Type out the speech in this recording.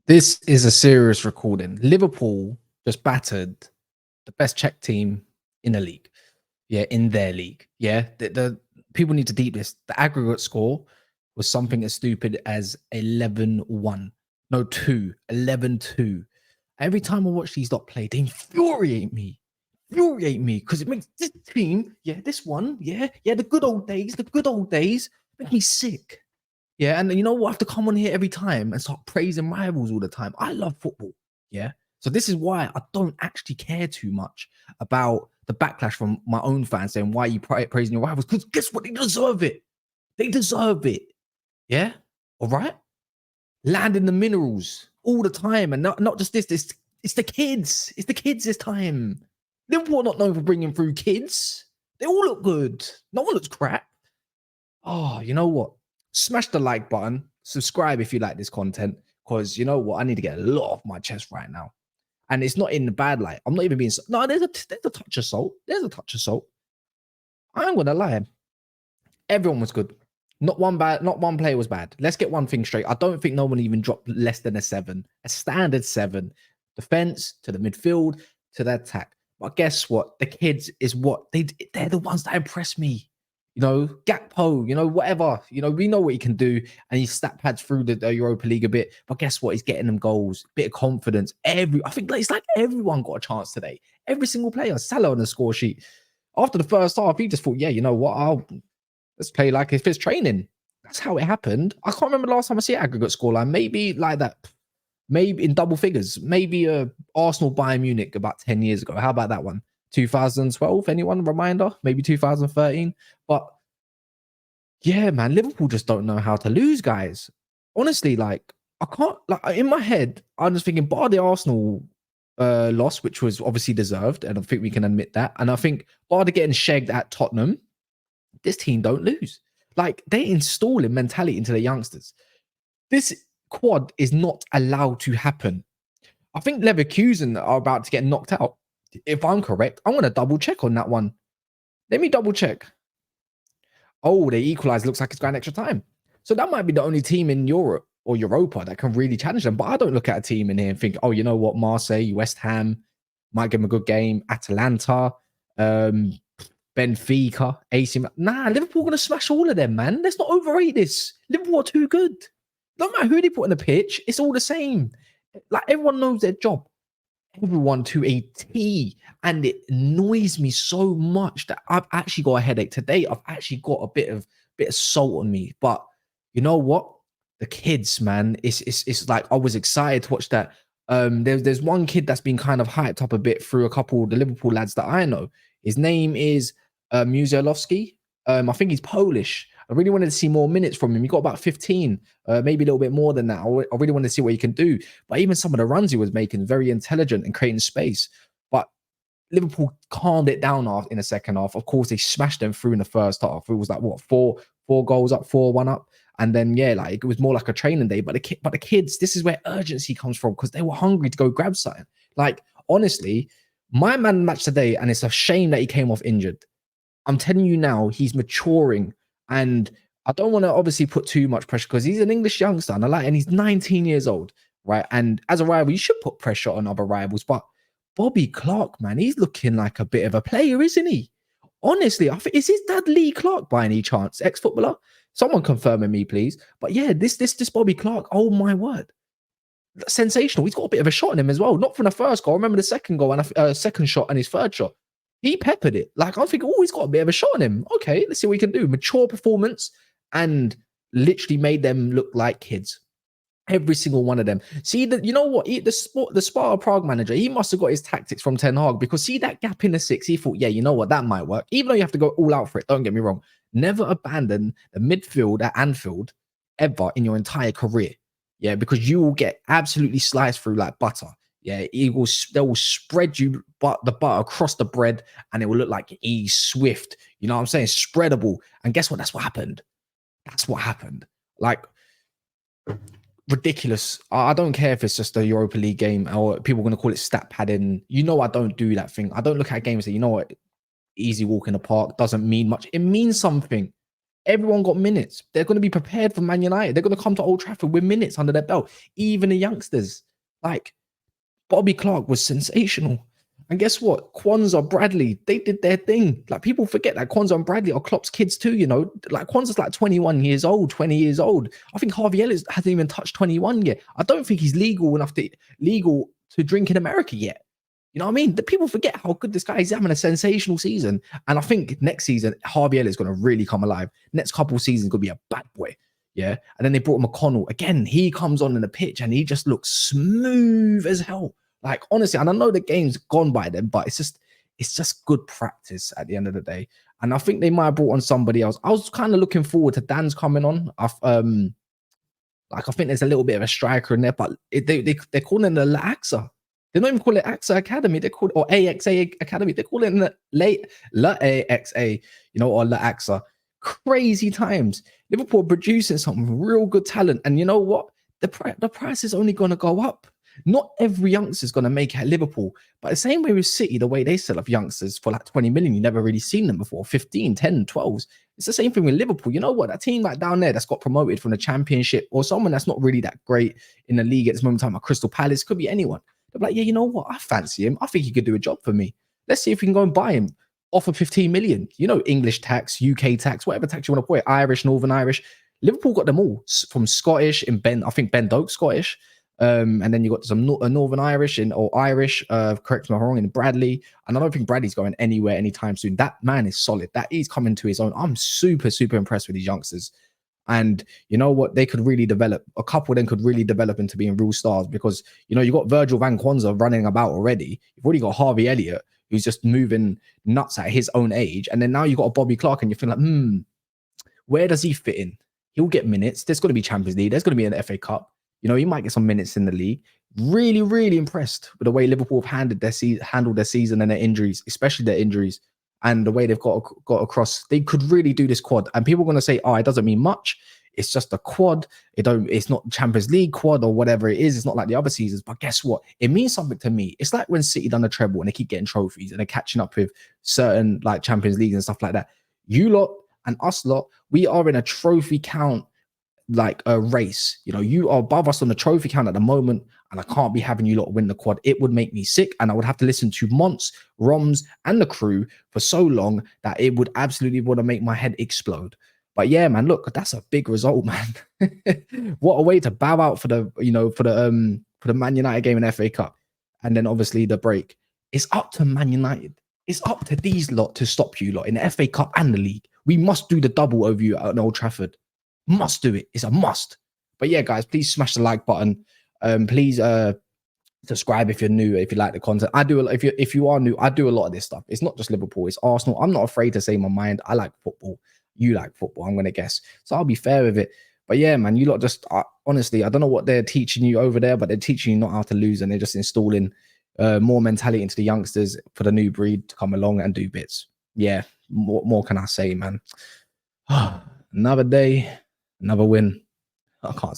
This is a serious recording. Liverpool just battered the best Czech team in the league. Yeah, in their league. Yeah, the people need to deep this. The aggregate score was something as stupid as 11-1. No, 11-2. Every time I watch these lot play, they infuriate me. Because it makes this team, this one, the good old days, make me sick. Yeah, and you know what? I have to come on here every time and start praising rivals all the time. I love football. Yeah. So this is why I don't actually care too much about the backlash from my own fans saying, why are you praising your rivals? Because guess what? They deserve it. They deserve it. Yeah. All right. Landing the minerals all the time. And not just this. It's the kids. It's the kids this time. Liverpool are not known for bringing through kids. They all look good. No one looks crap. Oh, you know what? Smash the like button. Subscribe if you like this content. Because you know what? I need to get a lot off my chest right now. And it's not in the bad light. I'm not even being... No, there's a touch of salt. There's a touch of salt. I'm going to lie. Everyone was good. Not one player was bad. Let's get one thing straight. I don't think no one even dropped less than a 7. A standard 7. Defense to the midfield to the attack. But guess what? The kids is what? They're the ones that impress me. You know, Gakpo, you know, whatever. You know, we know what he can do. And he stat pads through the Europa League a bit. But guess what? He's getting them goals. Bit of confidence. I think it's like everyone got a chance today. Every single player. Salah on the score sheet. After the first half, he just thought, yeah, you know what? Let's play like if it's training. That's how it happened. I can't remember the last time I see an aggregate scoreline. Maybe like that. Maybe in double figures. Maybe Arsenal Bayern Munich about 10 years ago. How about that one? 2012, anyone? Reminder? Maybe 2013. But yeah, man, Liverpool just don't know how to lose, guys. Honestly, like, I can't, like, in my head, I'm just thinking, bar the Arsenal loss, which was obviously deserved, and I think we can admit that. And I think, bar the getting shagged at Tottenham, this team don't lose. Like, they installing mentality into the youngsters. This quad is not allowed to happen. I think Leverkusen are about to get knocked out. If I'm correct, I'm going to double check on that one. Let me double check. Oh, they equalized. Looks like it's going extra time. So that might be the only team in Europe or Europa that can really challenge them. But I don't look at a team in here and think, oh, you know what? Marseille, West Ham might give them a good game. Atalanta, Benfica, AC. Nah, Liverpool going to smash all of them, man. Let's not overrate this. Liverpool are too good. No matter who they put on the pitch, it's all the same. Like, everyone knows their job. Everyone to a T, and it annoys me so much that I've actually got a headache today. I've actually got a bit of salt on me. But you know what? The kids, man, it's like I was excited to watch that. There's one kid that's been kind of hyped up a bit through a couple of the Liverpool lads that I know. His name is Muzielowski. I think he's Polish. I really wanted to see more minutes from him. He got about 15, maybe a little bit more than that. I really wanted to see what he can do. But even some of the runs he was making, very intelligent and creating space. But Liverpool calmed it down in the second half. Of course, they smashed them through in the first half. It was like, what, four goals up, 4-1 up. And then, yeah, like it was more like a training day. But the kids, this is where urgency comes from, because they were hungry to go grab something. Like, honestly, my man match today, and it's a shame that he came off injured. I'm telling you now, he's maturing. And I don't want to obviously put too much pressure, because he's an English youngster, and he's 19 years old, right? And as a rival, you should put pressure on other rivals. But Bobby Clark, man, he's looking like a bit of a player, isn't he? Honestly, I think, is his dad Lee Clark by any chance? Ex-footballer? Someone confirming me, please. But yeah, this Bobby Clark, oh my word. Sensational. He's got a bit of a shot in him as well. Not from the first goal. I remember the second goal and second shot and his third shot. He peppered it. Like, I'm thinking, oh, he's got a bit of a shot on him. Okay, let's see what he can do. Mature performance, and literally made them look like kids. Every single one of them. See, you know what? The Sparta Prague manager, he must have got his tactics from Ten Hag, because see that gap in the 6, he thought, yeah, you know what? That might work. Even though you have to go all out for it, don't get me wrong. Never abandon the midfield at Anfield ever in your entire career. Yeah, because you will get absolutely sliced through like butter. Yeah, they will spread you the butter across the bread, and it will look like Swift. You know what I'm saying? Spreadable. And guess what? That's what happened. That's what happened. Like, ridiculous. I don't care if it's just a Europa League game or people are going to call it stat padding. You know, I don't do that thing. I don't look at games and say, you know what? Easy walk in the park doesn't mean much. It means something. Everyone got minutes. They're going to be prepared for Man United. They're going to come to Old Trafford with minutes under their belt. Even the youngsters, like Bobby Clark was sensational. And guess what? Kwanzaa, Bradley, they did their thing. Like, people forget that Kwanzaa and Bradley are Klopp's kids too, you know? Like, Kwanzaa's like 21 years old, 20 years old. I think Harvey Elliott hasn't even touched 21 yet. I don't think he's legal to drink in America yet. You know what I mean? The people forget how good this guy is. Having a sensational season. And I think next season, Harvey Elliott's going to really come alive. Next couple of seasons going to be a bad boy. Yeah. And then they brought McConnell. Again, he comes on in the pitch and he just looks smooth as hell. Like, honestly, and I know the game's gone by them, but it's just good practice at the end of the day. And I think they might have brought on somebody else. I was kind of looking forward to Dan's coming on. I think there's a little bit of a striker in there, but they're calling it the La AXA. They don't even call it AXA Academy. They call it, or AXA Academy. They call it La AXA, you know, or La AXA. Crazy times. Liverpool producing some real good talent. And you know what? The price is only going to go up. Not every youngster is going to make it at Liverpool. But the same way with City, the way they sell off youngsters for like 20 million, you never really seen them before. 15, 10, 12s. It's the same thing with Liverpool. You know what? That team like down there that's got promoted from the Championship, or someone that's not really that great in the league at this moment in time, like Crystal Palace, could be anyone. They're like, yeah, you know what? I fancy him. I think he could do a job for me. Let's see if we can go and buy him. Offer 15 million. You know, English tax, UK tax, whatever tax you want to put it, Irish, Northern Irish. Liverpool got them all from Scottish and I think Ben Doak's Scottish. And then you got some Northern Irish or Irish, correct me if I'm wrong, in Bradley. And I don't think Bradley's going anywhere anytime soon. That man is solid. That he's coming to his own. I'm super, super impressed with these youngsters. And you know what? They could really develop. A couple of them could really develop into being real stars because, you know, you got Virgil van Kwanzaa running about already. You've already got Harvey Elliott, who's just moving nuts at his own age. And then now you've got a Bobby Clark and you feel like, where does he fit in? He'll get minutes. There's going to be Champions League. There's going to be an FA Cup. You know, he might get some minutes in the league. Really, really impressed with the way Liverpool have handled their season and their injuries, especially their injuries, and the way they've got across. They could really do this quad. And people are going to say, oh, it doesn't mean much. It's just a quad. It's not Champions League quad or whatever it is. It's not like the other seasons. But guess what? It means something to me. It's like when City done the treble and they keep getting trophies and they're catching up with certain like Champions Leagues and stuff like that. You lot and us lot, we are in a trophy count like a race. You know, you are above us on the trophy count at the moment, and I can't be having you lot win the quad. It would make me sick, and I would have to listen to Monts, Roms, and the crew for so long that it would absolutely want to make my head explode. But yeah, man, look, that's a big result, man. What a way to bow out for the Man United game in FA Cup, and then obviously the break. It's up to Man United. It's up to these lot to stop you lot in the FA Cup and the league. We must do the double over you at Old Trafford. Must do it. It's a must. But yeah, guys, please smash the like button. Please subscribe if you're new, if you like the content. I do. If you are new, I do a lot of this stuff. It's not just Liverpool. It's Arsenal. I'm not afraid to say my mind. I like football. You like football. I'm gonna guess. So I'll be fair with it. But yeah, man, you lot just honestly, I don't know what they're teaching you over there, but they're teaching you not how to lose, and they're just installing more mentality into the youngsters for the new breed to come along and do bits. Yeah, what more can I say, man? Another day. Another win. I can't